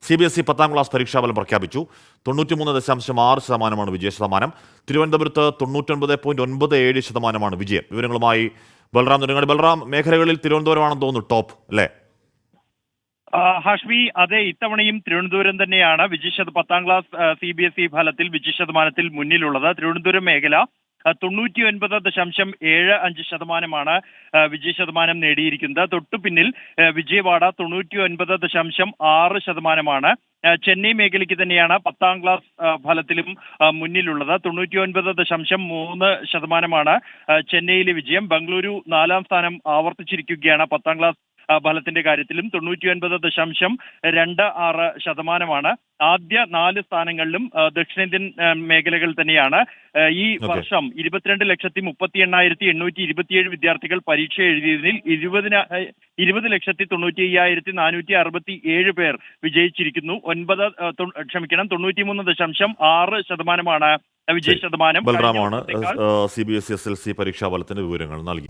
CBSE 10ാം class പരീക്ഷാഫലം പ്രഖ്യാപിച്ചു. 93.6% വിജയശതമാനം. തിരുവനന്തപുരത്ത് 99.97% വിജയം. വിവരങ്ങളുമായി ബൽറാം നെടുങ്ങാടി. ബൽറാം, മേഖലകളിൽ തിരുവനന്തപുരമാണെന്ന് തോന്നുന്നു ടോപ്പ്, അല്ലേ? ഹാഷ്മി, അതെ, ഇത്തവണയും തിരുവനന്തപുരം തന്നെയാണ് 10ാം ക്ലാസ് CBSE ഫലത്തിൽ വിജയശതമാനത്തിൽ മുന്നിലുള്ളത്. തിരുവനന്തപുരം മേഖല 99.75% വിജയശതമാനം നേടിയിരിക്കുന്നത്. തൊട്ടു പിന്നിൽ വിജയവാഡ 99.6%. ചെന്നൈ മേഖലയ്ക്ക് തന്നെയാണ് 10ാം ക്ലാസ് ഫലത്തിലും മുന്നിലുള്ളത്. 99.3% ചെന്നൈയിലെ വിജയം. ബംഗളൂരു 4ാം സ്ഥാനം ആവർത്തിച്ചിരിക്കുകയാണ് 10ാം ക്ലാസ് ഫലത്തിന്റെ കാര്യത്തിലും. 99.26%. ആദ്യ 4 സ്ഥാനങ്ങളിലും ദക്ഷിണേന്ത്യൻ മേഖലകൾ തന്നെയാണ്. ഈ വർഷം 22,38,827 വിദ്യാർത്ഥികൾ പരീക്ഷ എഴുതിയതിൽ 20,95,467 പേർ വിജയിച്ചിരിക്കുന്നു. 93.6% വിജയ ശതമാനം. ബൽറാമാണ് CBSE SLC പരീക്ഷാഫലത്തിന്റെ വിവരങ്ങൾ നൽകി.